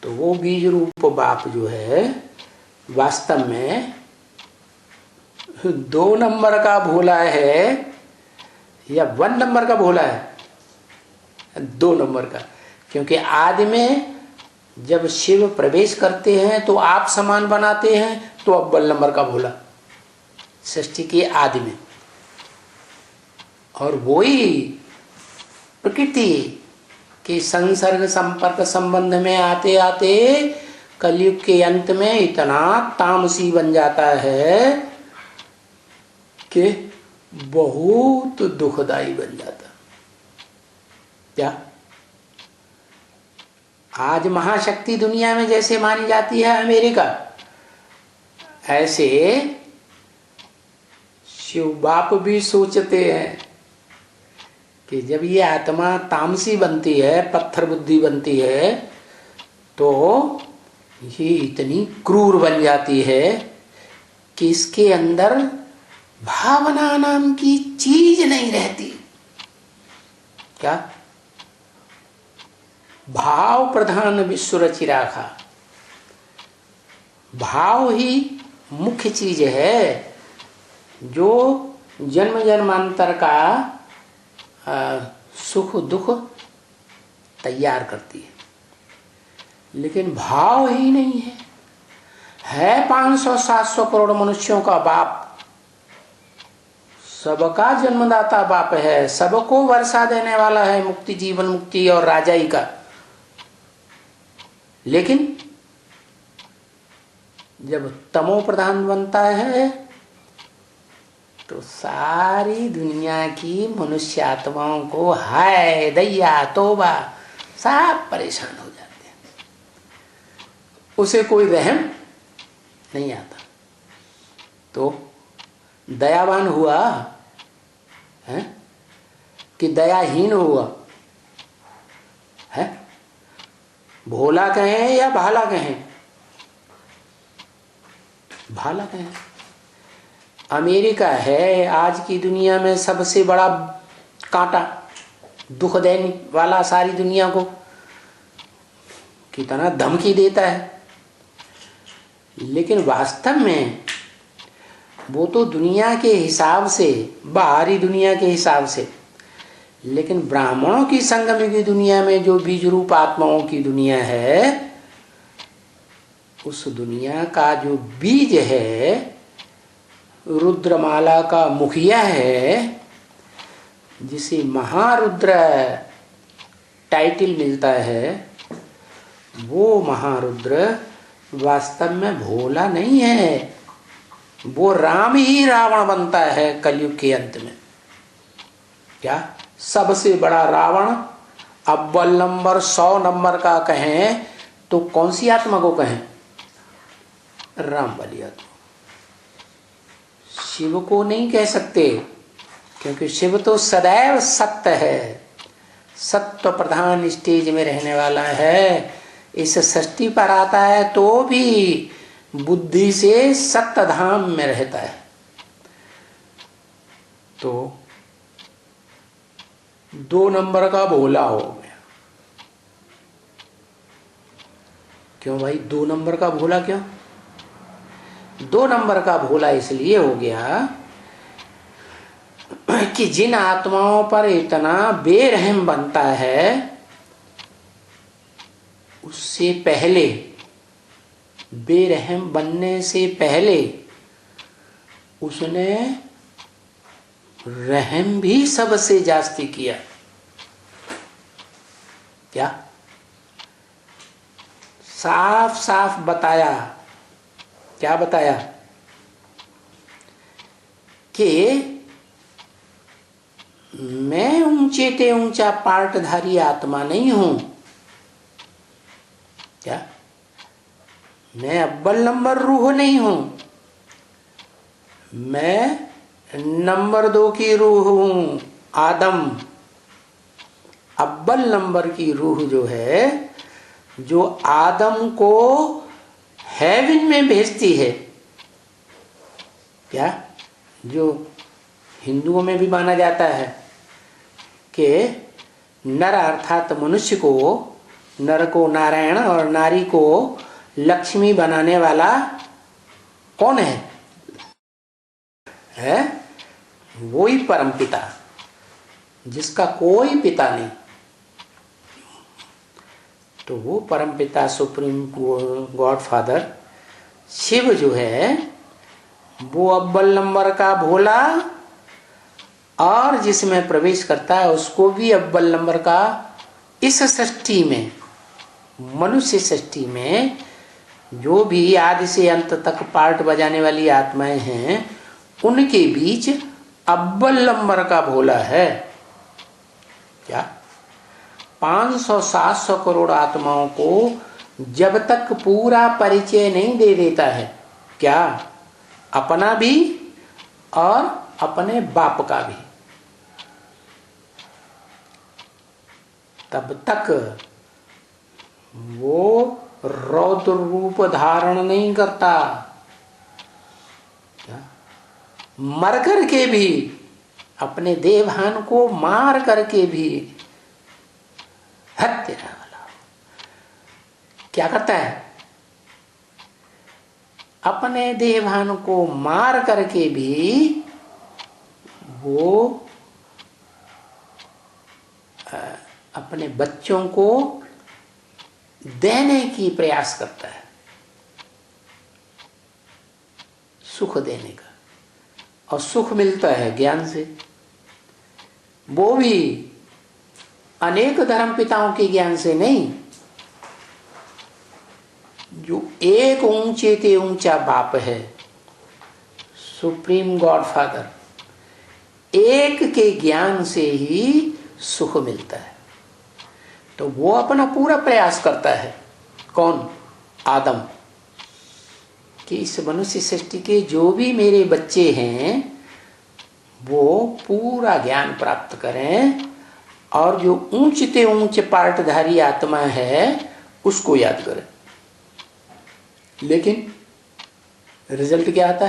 तो वो बीज रूप बाप जो है वास्तव में 2 नंबर का भोला है या 1 नंबर का भोला है? 2 नंबर का। क्योंकि आदि में जब शिव प्रवेश करते हैं तो आप समान बनाते हैं, तो अव्वल नंबर का भोला सृष्टि के आदि में। और वही प्रकृति के संसर्ग संपर्क संबंध में आते आते कलयुग के अंत में इतना तामसी बन जाता है कि बहुत दुखदाई बन जाता। क्या आज महाशक्ति दुनिया में जैसे मानी जाती है अमेरिका, ऐसे शिव बाप भी सोचते हैं कि जब ये आत्मा तामसी बनती है, पत्थर बुद्धि बनती है, तो ये इतनी क्रूर बन जाती है कि इसके अंदर भावना नाम की चीज नहीं रहती। क्या? भाव प्रधान विश्व रचि राखा। भाव ही मुख्य चीज है जो जन्म जन्मांतर का सुख दुख तैयार करती है। लेकिन भाव ही नहीं है 500-700 करोड़ मनुष्यों का बाप, सबका जन्मदाता बाप है, सबको वर्षा देने वाला है, मुक्ति, जीवन मुक्ति और राजाई का। लेकिन जब तमो प्रधान बनता है तो सारी दुनिया की मनुष्य आत्माओं को हाय दैया तौबा सब परेशान हो जाते हैं, उसे कोई रहम नहीं आता। तो दयावान हुआ है कि दयाहीन हुआ है? भोला कहें या भाला कहें? भाला कहें। अमेरिका है आज की दुनिया में सबसे बड़ा कांटा, दुख देने वाला, सारी दुनिया को कितना धमकी देता है। लेकिन वास्तव में वो तो दुनिया के हिसाब से, बाहरी दुनिया के हिसाब से, लेकिन ब्राह्मणों की संगम की दुनिया में जो बीज रूप आत्माओं की दुनिया है, उस दुनिया का जो बीज है, रुद्रमाला का मुखिया है, जिसे महारुद्र टाइटल मिलता है, वो महारुद्र वास्तव में भोला नहीं है। वो राम ही रावण बनता है कलयुग के अंत में। क्या? सबसे बड़ा रावण अव्वल नंबर 100 नंबर का कहें तो कौन सी आत्मा को कहें? राम वाली आत्मा। शिव को नहीं कह सकते, क्योंकि शिव तो सदैव सत्य है, सत्व प्रधान स्टेज में रहने वाला है। इस सृष्टि पर आता है तो भी बुद्धि से सत्य धाम में रहता है। तो 2 नंबर का भोला हो गया। क्यों भाई 2 नंबर का भोला? क्यों 2 नंबर का भोला? इसलिए हो गया कि जिन आत्माओं पर इतना बेरहम बनता है, उससे पहले, बेरहम बनने से पहले उसने रहम भी सबसे जास्ती किया। क्या? साफ साफ बताया। क्या बताया? कि मैं ऊंचे ते ऊंचा पार्टधारी आत्मा नहीं हूं। क्या? मैं अव्वल नंबर रूह नहीं हूं, मैं नंबर 2 की रूह हूं, आदम। अव्वल नंबर की रूह जो है, जो आदम को हेवन में भेजती है। क्या? जो हिंदुओं में भी माना जाता है कि नर अर्थात मनुष्य को नर को नारायण और नारी को लक्ष्मी बनाने वाला कौन है? वो ही परम पिता, जिसका कोई पिता नहीं। तो वो परम पिता सुप्रीम गॉड फादर शिव जो है वो अव्वल नंबर का भोला, और जिसमें प्रवेश करता है उसको भी अव्वल नंबर का। इस सृष्टि में, मनुष्य सृष्टि में जो भी आदि से अंत तक पार्ट बजाने वाली आत्माएं हैं, उनके बीच अव्वल नंबर का भोला है। क्या 500-700 करोड़ आत्माओं को जब तक पूरा परिचय नहीं दे देता है, क्या अपना भी और अपने बाप का भी, तब तक वो रौद्र रूप धारण नहीं करता। मर करके भी, अपने देवहान को मार करके भी, हत्या वाला क्या करता है? अपने देवहान को मार करके भी वो अपने बच्चों को देने की प्रयास करता है, सुख देने का। और सुख मिलता है ज्ञान से, वो भी अनेक धर्म पिताओं के ज्ञान से नहीं। जो एक ऊंचे से ऊंचा बाप है, सुप्रीम गॉड फादर, एक के ज्ञान से ही सुख मिलता है। तो वो अपना पूरा प्रयास करता है। कौन? आदम, कि इस मनुष्य सृष्टि के जो भी मेरे बच्चे हैं वो पूरा ज्ञान प्राप्त करें, और जो ऊंचते ऊंचे पार्टधारी आत्मा है उसको याद करें। लेकिन रिजल्ट क्या आता है?